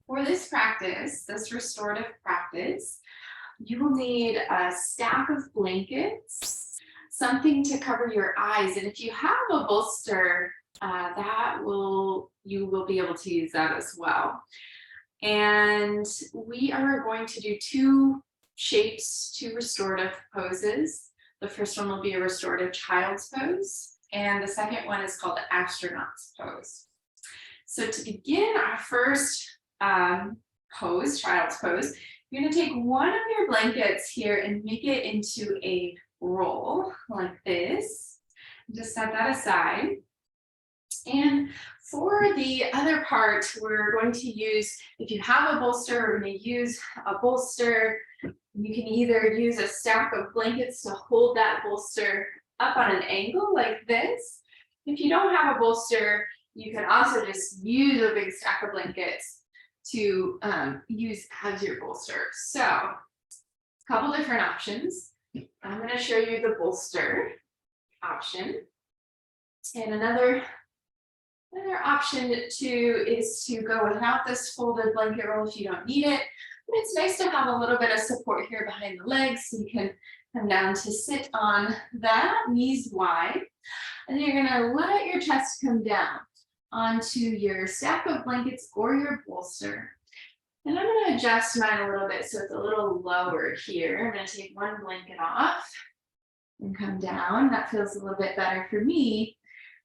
For this practice, this restorative practice, you will need a stack of blankets, something to cover your eyes. And if you have a bolster, you will be able to use that as well. And we are going to do two shapes, two restorative poses. The first one will be a restorative child's pose, and the second one is called the astronaut's pose. So to begin our first pose, child's pose, you're gonna take one of your blankets here and make it into a roll like this. Just set that aside. And for the other part, we're going to use, if you have a bolster, we're going to use a bolster. You can either use a stack of blankets to hold that bolster up on an angle like this. If you don't have a bolster, you can also just use a big stack of blankets to use as your bolster. So, a couple different options. I'm going to show you the bolster option. And another option too is to go without this folded blanket roll if you don't need it. But it's nice to have a little bit of support here behind the legs so you can come down to sit on that, knees wide. And then you're gonna let your chest come down onto your stack of blankets or your bolster. And I'm gonna adjust mine a little bit so it's a little lower here. I'm gonna take one blanket off and come down. That feels a little bit better for me.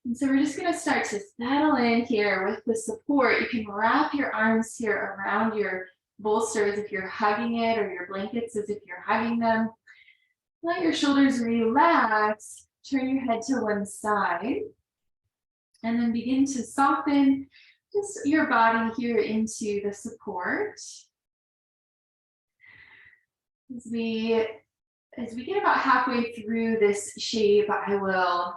And so we're just going to start to settle in here with the support. You can wrap your arms here around your bolster as if you're hugging it, or your blankets as if you're hugging them. Let your shoulders relax. Turn your head to one side. And then begin to soften just your body here into the support. As we get about halfway through this shape, I will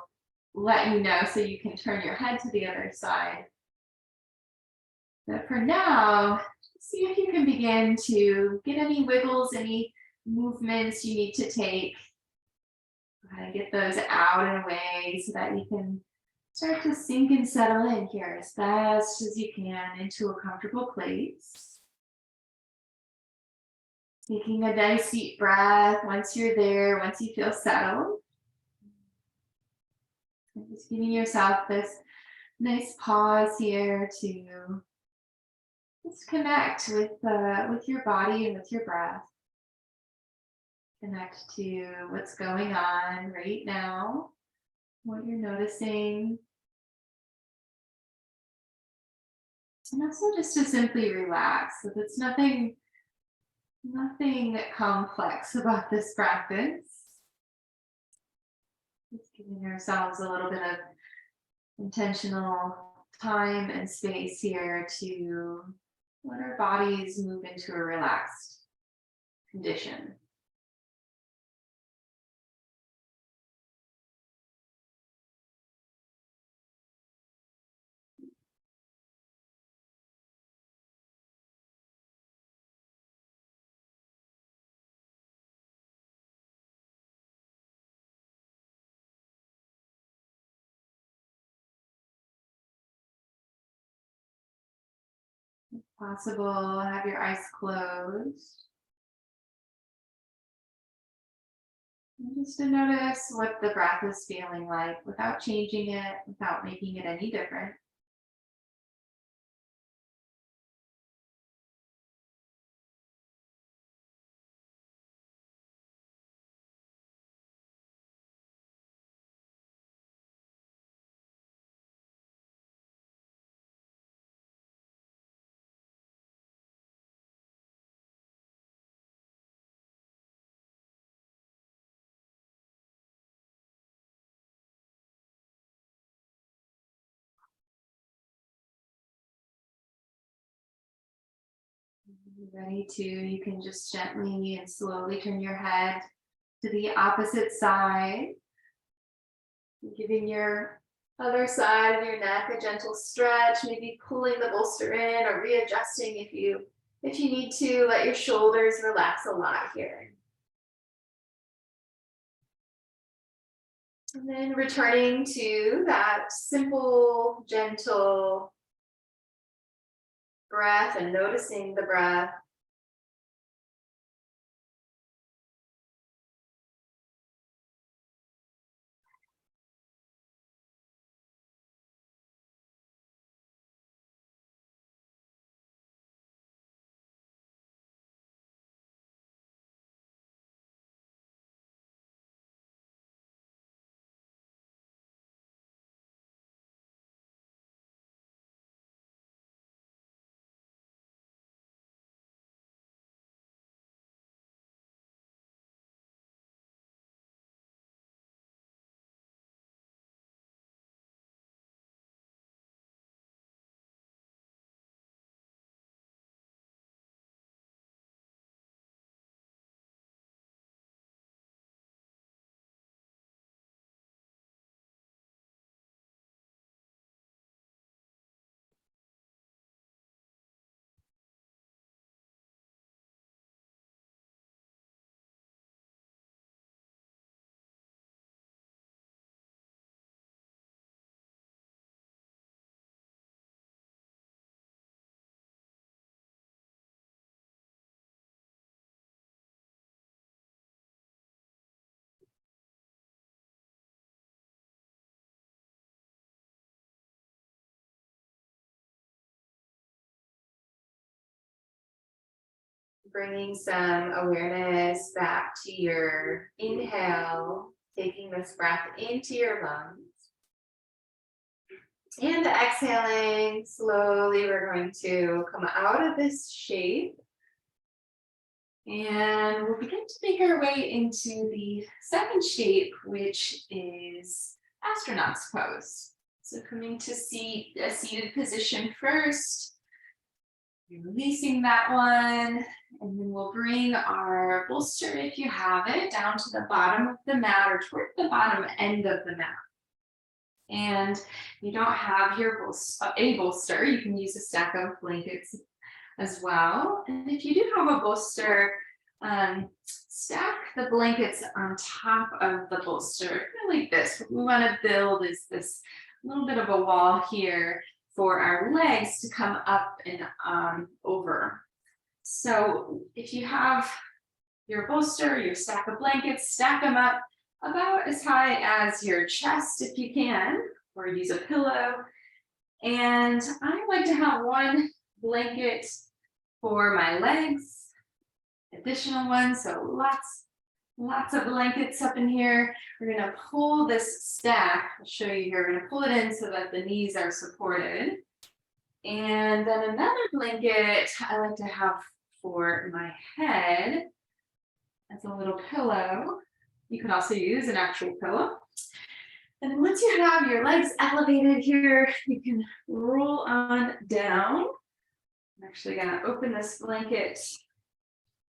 let you know so you can turn your head to the other side. But for now, see if you can begin to get any wiggles, any movements you need to take. Get those out and away so that you can start to sink and settle in here as best as you can into a comfortable place. Taking a nice deep breath once you're there, once you feel settled. Just giving yourself this nice pause here to just connect with your body and with your breath. Connect to what's going on right now, what you're noticing. And also just to simply relax. So there's nothing complex about this practice. Just giving ourselves a little bit of intentional time and space here to let our bodies move into a relaxed condition. If possible, have your eyes closed. And just to notice what the breath is feeling like without changing it, without making it any different. Ready to, you can just gently and slowly turn your head to the opposite side, giving your other side of your neck a gentle stretch, maybe pulling the bolster in or readjusting if you need to. Let your shoulders relax a lot here. And then returning to that simple, gentle breath and noticing the breath. Bringing some awareness back to your inhale, taking this breath into your lungs. And exhaling, slowly we're going to come out of this shape. And we'll begin to make our way into the second shape, which is astronaut's pose. So coming to a seated position first. Releasing that one, and then we'll bring our bolster, if you have it, down to the bottom of the mat or toward the bottom end of the mat. And if you don't have a bolster, you can use a stack of blankets as well. And if you do have a bolster, stack the blankets on top of the bolster, kind of like this. What we want to build is this little bit of a wall here for our legs to come up and over. So if you have your bolster, your stack of blankets, stack them up about as high as your chest if you can, or use a pillow. And I like to have one blanket for my legs, additional one, so lots of blankets up in here. We're gonna pull this stack, I'll show you here, we're gonna pull it in so that the knees are supported. And then another blanket I like to have for my head as a little pillow. You can also use an actual pillow. And then once you have your legs elevated here, you can roll on down. I'm actually gonna open this blanket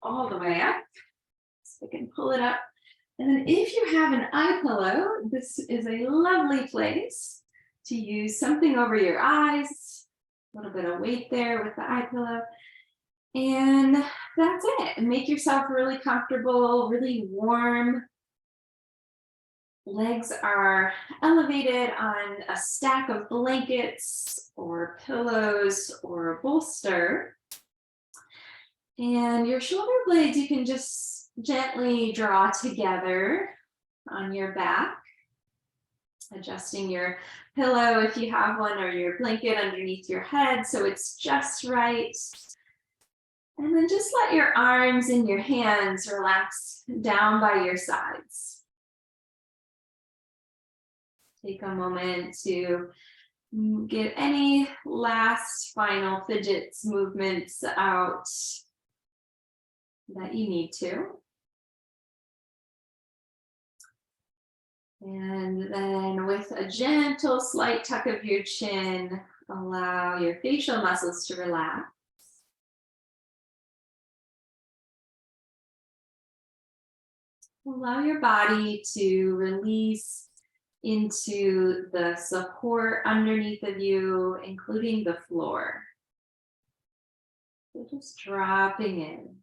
all the way up. So I can pull it up. And then if you have an eye pillow, this is a lovely place to use something over your eyes, a little bit of weight there with the eye pillow. And that's it. And make yourself really comfortable, really warm. Legs are elevated on a stack of blankets or pillows or a bolster. And your shoulder blades, you can just gently draw together on your back, adjusting your pillow if you have one or your blanket underneath your head so it's just right. And then just let your arms and your hands relax down by your sides. Take a moment to get any last final fidgets, movements out that you need to. And then with a gentle slight tuck of your chin, allow your facial muscles to relax. Allow your body to release into the support underneath of you, including the floor. So just dropping in.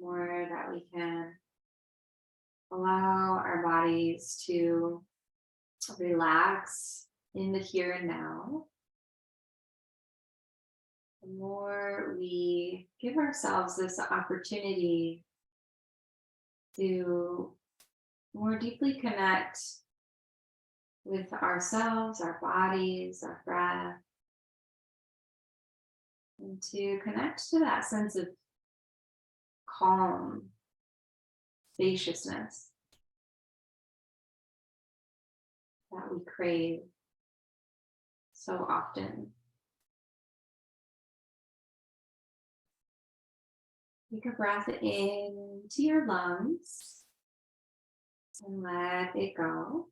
more that we can allow our bodies to relax in the here and now, the more we give ourselves this opportunity to more deeply connect with ourselves, our bodies, our breath, and to connect to that sense of calm, spaciousness that we crave so often. Take a breath into your lungs and let it go.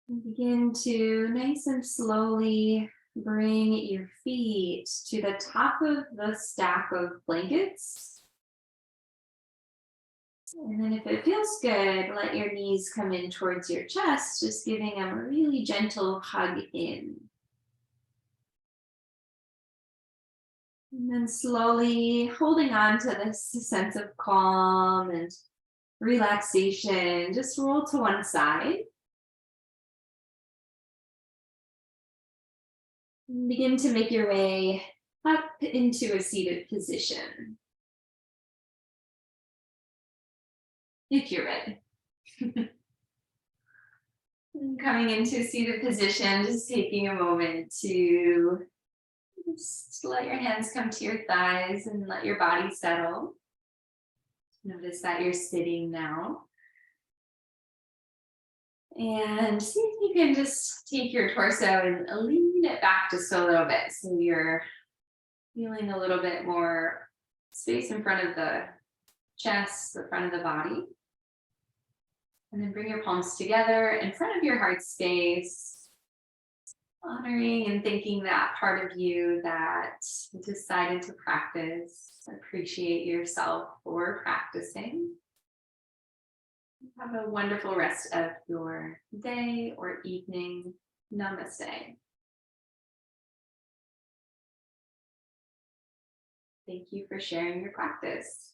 And begin to nice and slowly bring your feet to the top of the stack of blankets. And then if it feels good, let your knees come in towards your chest, just giving them a really gentle hug in. And then slowly holding on to this sense of calm and relaxation, just roll to one side. And begin to make your way up into a seated position, if you're ready. Coming into a seated position, just taking a moment to just let your hands come to your thighs and let your body settle. Notice that you're sitting now. And see if you can just take your torso and lean it back just a little bit. So you're feeling a little bit more space in front of the chest, the front of the body. And then bring your palms together in front of your heart space, honoring and thanking that part of you that decided to practice. Appreciate yourself for practicing. Have a wonderful rest of your day or evening. Namaste. Thank you for sharing your practice.